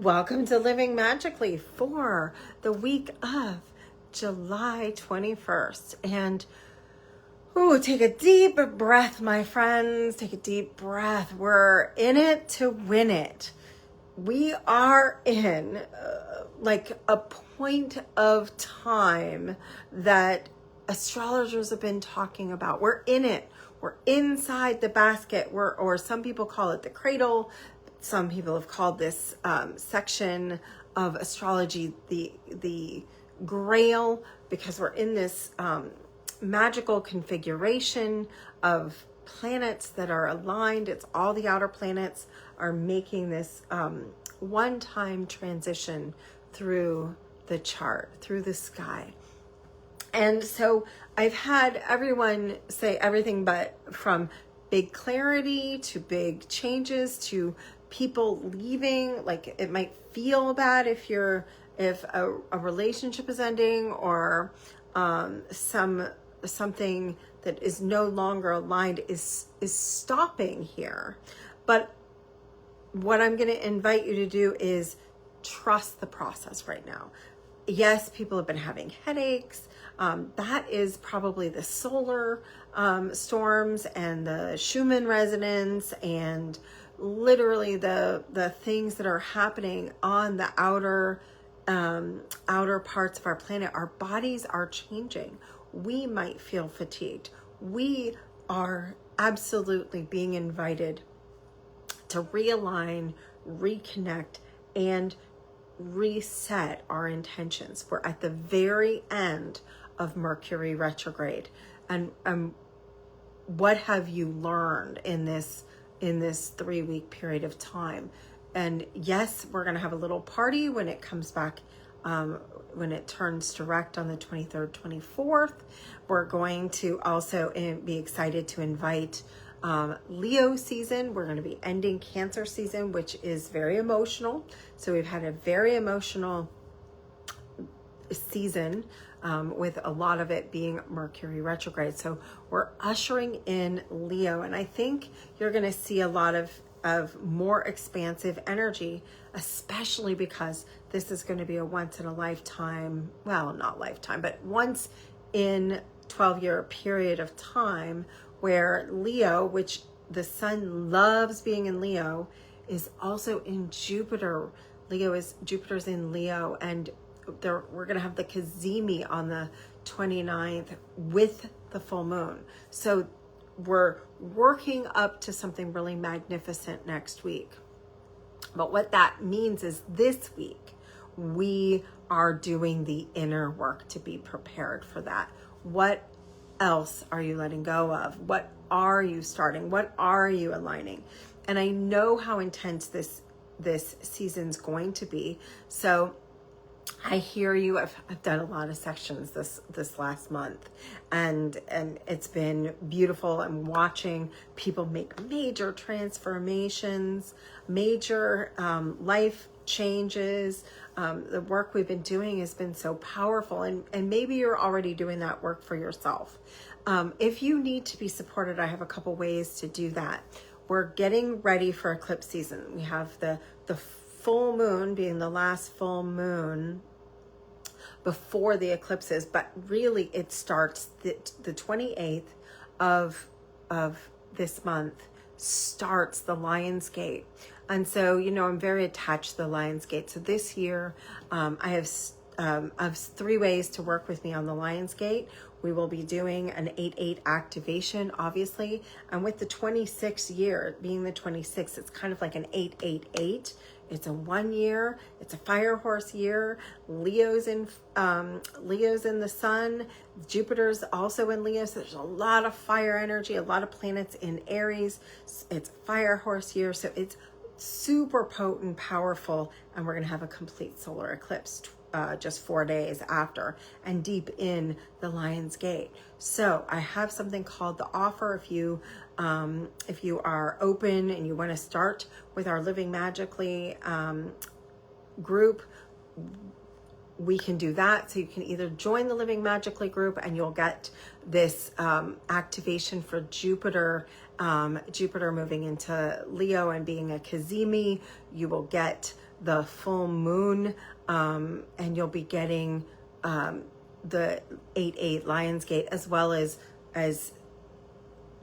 Welcome to Living Magically for the week of July 21st. And take a deep breath, my friends. Take a deep breath. We're in it to win it. We are in like a point of time that astrologers have been talking about. We're in it. We're inside the basket. Or some people call it the cradle. Some people have called this section of astrology the grail, because we're in this magical configuration of planets that are aligned. It's all the outer planets are making this one-time transition through the chart, through the sky. And so I've had everyone say everything but from big clarity to big changes to people leaving. Like, it might feel bad if a relationship is ending, or something that is no longer aligned is stopping here. But what I'm going to invite you to do is trust the process right now. Yes, people have been having headaches. That is probably the solar storms and the Schumann resonance, and literally the things that are happening on the outer parts of our planet. Our bodies are changing. We might feel fatigued. We are absolutely being invited to realign, reconnect, and reset our intentions. We're at the very end of Mercury Retrograde. And what have you learned in this 3-week period of time? And yes, we're going to have a little party when it comes back, when it turns direct on the 23rd, 24th. We're going to also be excited to invite Leo season. We're going to be ending Cancer season, which is very emotional. So we've had a very emotional season, with a lot of it being Mercury retrograde. So we're ushering in Leo, and I think you're going to see a lot of more expansive energy, especially because this is going to be a once in a lifetime, well, not lifetime, but once in 12-year period of time where Leo, which the sun loves being in Leo, is also in Jupiter. Jupiter's in Leo, and we're going to have the Cazimi on the 29th with the full moon. So we're working up to something really magnificent next week. But what that means is this week, we are doing the inner work to be prepared for that. What else are you letting go of? What are you starting? What are you aligning? And I know how intense this season's going to be. So I hear you. I've done a lot of sections this last month, and it's been beautiful. I'm watching people make major transformations, major life changes. The work we've been doing has been so powerful, and maybe you're already doing that work for yourself. If you need to be supported, I have a couple ways to do that. We're getting ready for eclipse season. We have the full moon being the last full moon before the eclipses, but really it starts the 28th of this month starts the Lion's Gate. And so, I'm very attached to the Lion's Gate. So this year, I have 3 ways to work with me on the Lion's Gate. We will be doing an 8/8 activation, obviously. And with the 26th year being the 26th, it's kind of like an 8/8/8. It's a 1 year. It's a fire horse year. Leo's in the sun. Jupiter's also in Leo. So there's a lot of fire energy, a lot of planets in Aries. It's fire horse year. So it's super potent, powerful. And we're going to have a complete solar eclipse just 4 days after, and deep in the Lion's Gate. So I have something called the offer. If you are open and you want to start with our Living Magically group, we can do that. So you can either join the Living Magically group, and you'll get this activation for Jupiter moving into Leo and being a Cazimi. You will get the full moon, and you'll be getting the 8/8 Lionsgate, as well as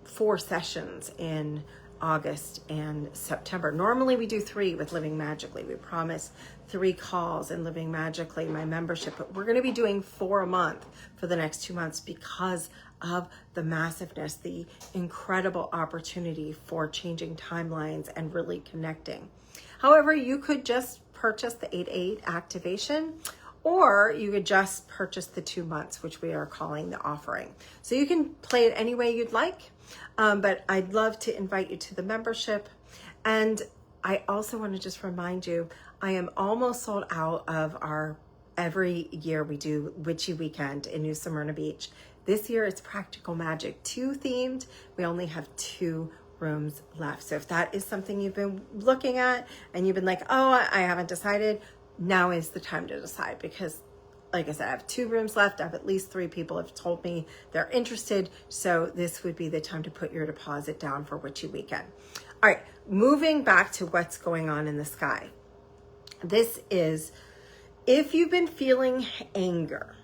4 sessions in August and September. Normally we do 3 with Living Magically. We promise 3 calls in Living Magically, my membership, but we're going to be doing 4 a month for the next 2 months because of the massiveness, the incredible opportunity for changing timelines and really connecting. However, you could just purchase the 8/8 activation, or you could just purchase the 2 months, which we are calling the offering. So you can play it any way you'd like, but I'd love to invite you to the membership. And I also want to just remind you, I am almost sold out of our, every year we do Witchy Weekend in New Smyrna Beach. This year it's Practical Magic 2 themed. We only have 2 rooms left. So if that is something you've been looking at and you've been like, oh, I haven't decided, now is the time to decide, because like I said, I have 2 rooms left. I have at least 3 people have told me they're interested. So this would be the time to put your deposit down for Witchy Weekend. All right, moving back to what's going on in the sky. This is, if you've been feeling anger,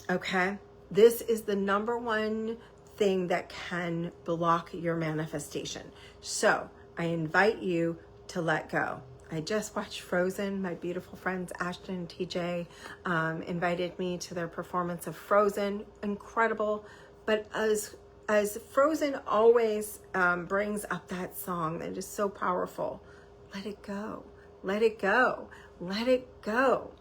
okay, this is the number one thing that can block your manifestation. So I invite you to let go. I just watched Frozen. My beautiful friends Ashton and TJ invited me to their performance of Frozen. Incredible. But as Frozen always brings up that song that is so powerful, let it go, let it go, let it go.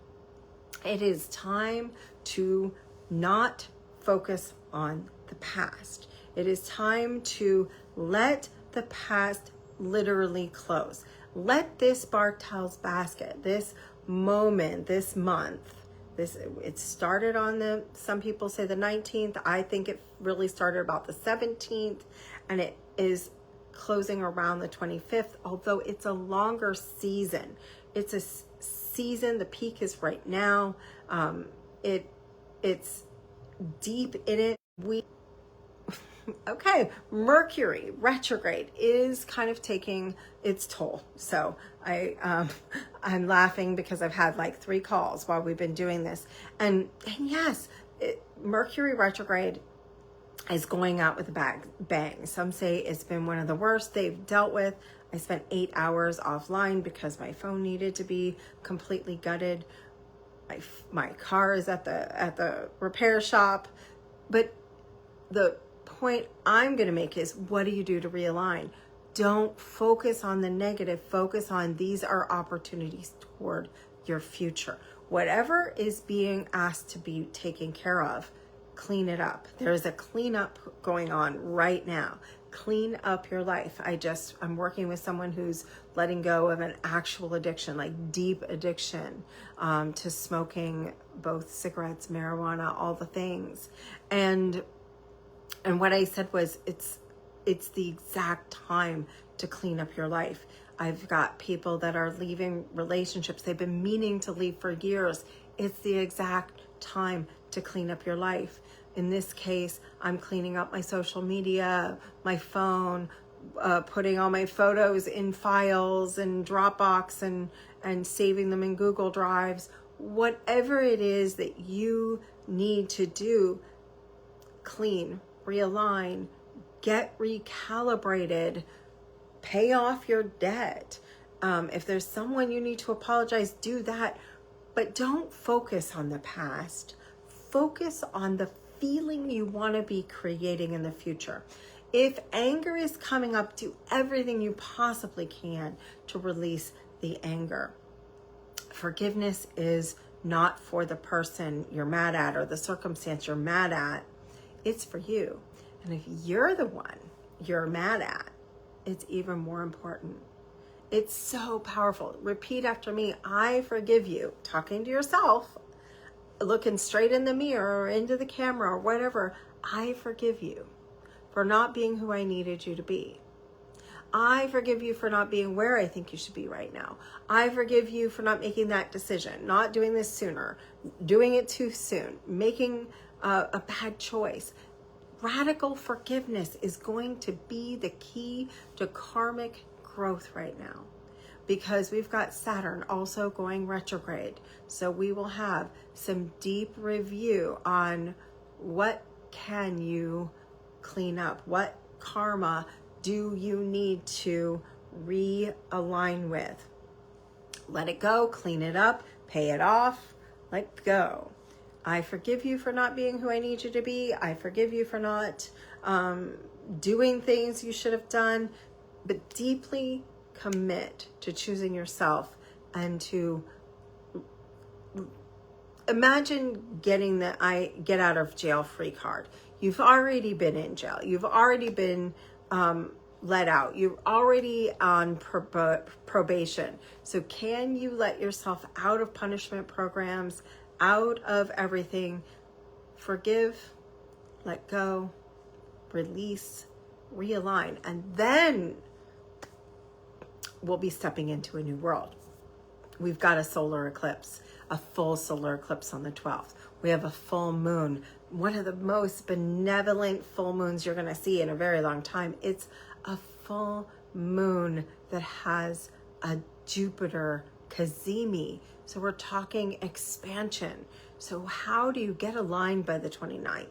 It is time to not focus on the past. It is time to let the past literally close. Let this Bartel's basket, this moment, this month, it started on some people say the 19th. I think it really started about the 17th, and it is closing around the 25th, although it's a longer season. It's a season, the peak is right now. It's deep in it. Okay, Mercury retrograde is kind of taking its toll. So I'm laughing because I've had like 3 calls while we've been doing this. And yes, Mercury retrograde is going out with a bang. Some say it's been one of the worst they've dealt with. I spent 8 hours offline because my phone needed to be completely gutted. My car is at the repair shop. But the point I'm going to make is, what do you do to realign? Don't focus on the negative. Focus on, these are opportunities toward your future. Whatever is being asked to be taken care of, clean it up. There's a cleanup going on right now. Clean up your life. I'm working with someone who's letting go of an actual addiction, like deep addiction, to smoking, both cigarettes, marijuana, all the things. And what I said was, it's the exact time to clean up your life. I've got people that are leaving relationships they've been meaning to leave for years. It's the exact time to clean up your life. In this case, I'm cleaning up my social media, my phone, putting all my photos in files and Dropbox and saving them in Google Drives. Whatever it is that you need to do, clean, realign, get recalibrated, pay off your debt. If there's someone you need to apologize, do that. But don't focus on the past. Focus on the feeling you want to be creating in the future. If anger is coming up, do everything you possibly can to release the anger. Forgiveness is not for the person you're mad at or the circumstance you're mad at. It's for you. And if you're the one you're mad at, it's even more important. It's so powerful. Repeat after me. I forgive you. Talking to yourself, looking straight in the mirror or into the camera or whatever. I forgive you for not being who I needed you to be. I forgive you for not being where I think you should be right now. I forgive you for not making that decision, not doing this sooner, doing it too soon, making a bad choice. Radical forgiveness is going to be the key to karmic growth right now. because we've got Saturn also going retrograde. So we will have some deep review on what can you clean up? What karma do you need to realign with? Let it go, clean it up, pay it off, let go. I forgive you for not being who I need you to be. I forgive you for not doing things you should have done, but deeply commit to choosing yourself and to imagine getting the I get out of jail free card. You've already been in jail. You've already been let out. You're already on probation. So can you let yourself out of punishment programs, out of everything? Forgive, let go, release, realign, and then we'll be stepping into a new world. We've got a solar eclipse, a full solar eclipse on the 12th. We have a full moon, one of the most benevolent full moons you're going to see in a very long time. It's a full moon that has a Jupiter cazimi. So we're talking expansion. So how do you get aligned by the 29th?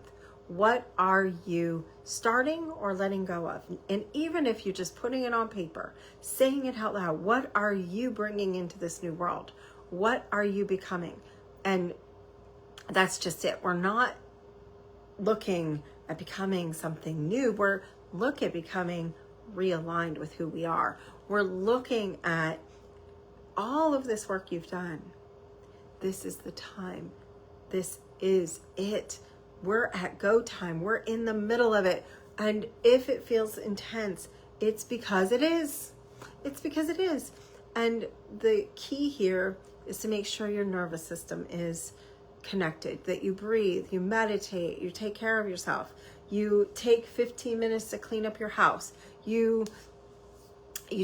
What are you starting or letting go of? And even if you're just putting it on paper, saying it out loud, what are you bringing into this new world? What are you becoming? And that's just it. We're not looking at becoming something new. We're looking at becoming realigned with who we are. We're looking at all of this work you've done. This is the time. This is it. We're at go time. We're in the middle of it. And if it feels intense, it's because it is. It's because it is. And the key here is to make sure your nervous system is connected, that you breathe, you meditate, you take care of yourself, you take 15 minutes to clean up your house, you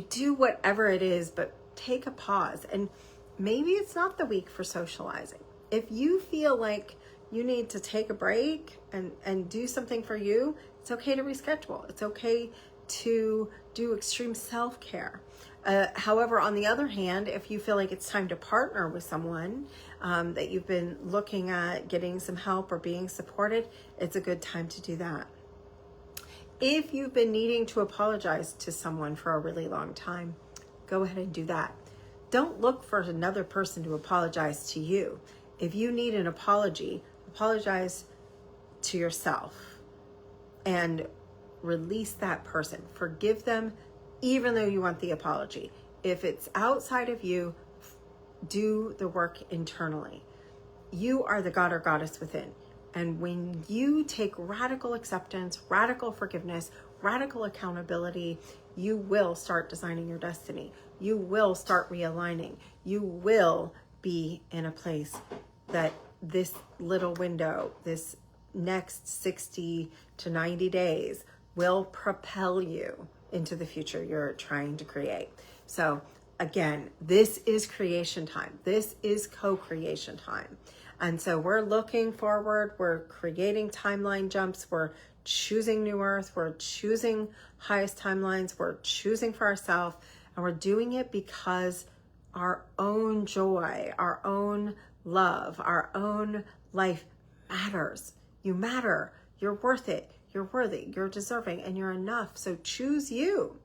do whatever it is, but take a pause. And maybe it's not the week for socializing. If you feel like you need to take a break and do something for you, it's okay to reschedule. It's okay to do extreme self-care. However, on the other hand, if you feel like it's time to partner with someone that you've been looking at getting some help or being supported, it's a good time to do that. If you've been needing to apologize to someone for a really long time, go ahead and do that. Don't look for another person to apologize to you. If you need an apology, apologize to yourself and release that person. Forgive them, even though you want the apology. If it's outside of you, do the work internally. You are the god or goddess within. And when you take radical acceptance, radical forgiveness, radical accountability, you will start designing your destiny. You will start realigning. You will be in a place that this little window, this next 60 to 90 days will propel you into the future you're trying to create. So again, this is creation time. This is co-creation time. And so we're looking forward. We're creating timeline jumps. We're choosing new earth. We're choosing highest timelines. We're choosing for ourselves. And we're doing it because our own joy, our own love, our own life matters. You matter. You're worth it. You're worthy. You're deserving. And you're enough. So choose you.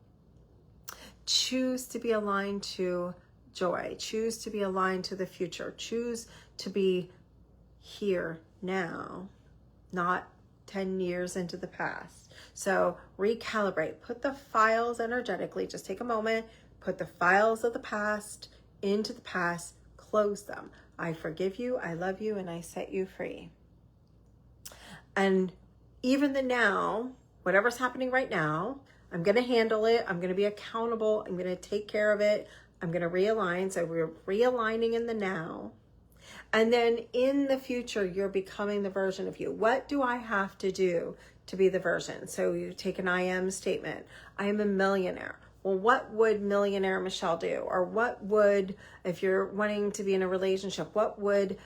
Choose to be aligned to joy. Choose to be aligned to the future. Choose to be here now, not 10 years into the past. So recalibrate. Put the files energetically. Just take a moment. Put the files of the past into the past. Close them. I forgive you. I love you. And I set you free. And even the now, whatever's happening right now, I'm going to handle it. I'm going to be accountable. I'm going to take care of it. I'm going to realign. So we're realigning in the now. And then in the future, you're becoming the version of you. What do I have to do to be the version? So you take an I am statement. I am a millionaire. well, what would millionaire Michelle do? Or what would, if you're wanting to be in a relationship, what would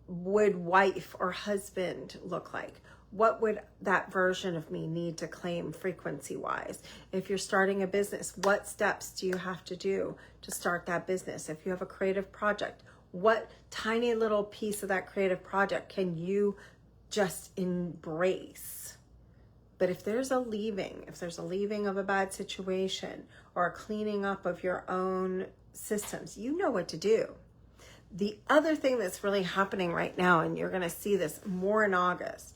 wife or husband look like? What would that version of me need to claim frequency wise? If you're starting a business, what steps do you have to do to start that business? If you have a creative project, what tiny little piece of that creative project can you just embrace? But if there's a leaving of a bad situation or a cleaning up of your own systems, you know what to do. The other thing that's really happening right now, and you're going to see this more in August,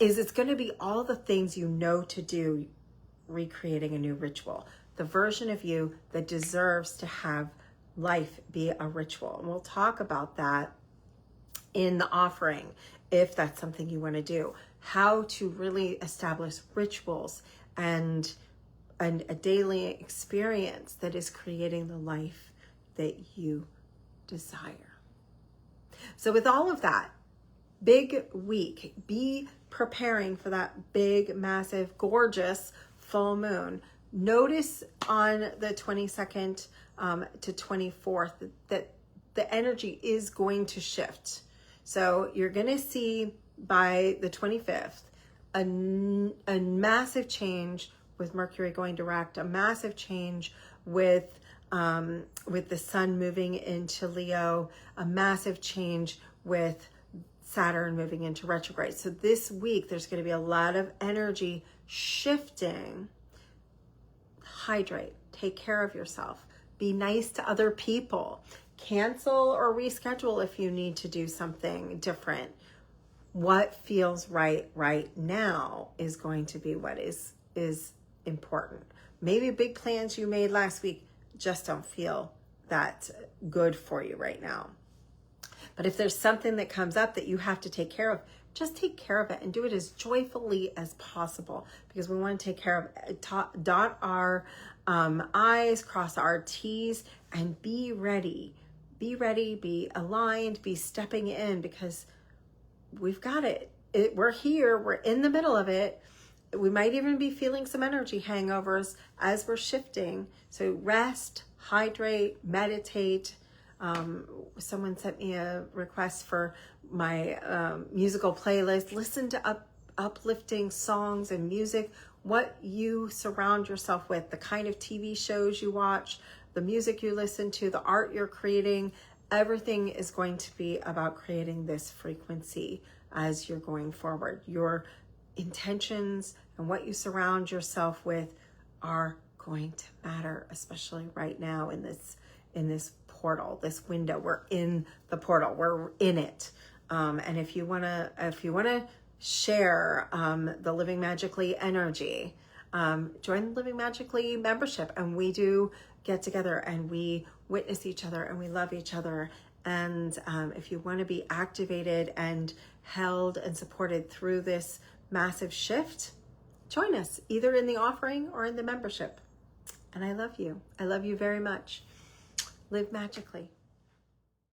is it's going to be all the things you know to do, recreating a new ritual, the version of you that deserves to have life be a ritual. And we'll talk about that in the offering, if that's something you want to do, how to really establish rituals and a daily experience that is creating the life that you desire. So with all of that, big week, be preparing for that big, massive, gorgeous full moon. Notice on the 22nd to 24th that the energy is going to shift. So you're going to see by the 25th a massive change with Mercury going direct, a massive change with the sun moving into Leo, a massive change with Saturn moving into retrograde. So this week, there's going to be a lot of energy shifting. Hydrate, take care of yourself, be nice to other people, cancel or reschedule if you need to do something different. What feels right now is going to be what is important. Maybe big plans you made last week just don't feel that good for you right now. But if there's something that comes up that you have to take care of, just take care of it and do it as joyfully as possible, because we want to take care of, dot our I's, cross our T's, and be ready. Be ready, be aligned, be stepping in, because we've got it. We're here, we're in the middle of it. We might even be feeling some energy hangovers as we're shifting. So rest, hydrate, meditate. Someone sent me a request for my musical playlist. Listen to uplifting songs and music, what you surround yourself with, the kind of TV shows you watch, the music you listen to, the art you're creating. Everything is going to be about creating this frequency as you're going forward. Your intentions and what you surround yourself with are going to matter, especially right now in this portal, this window. We're in the portal, we're in it. And if you wanna share the Living Magically energy, join the Living Magically membership, and we do get together and we witness each other and we love each other. And if you want to be activated and held and supported through this massive shift, join us either in the offering or in the membership. And I love you. I love you very much. Live magically.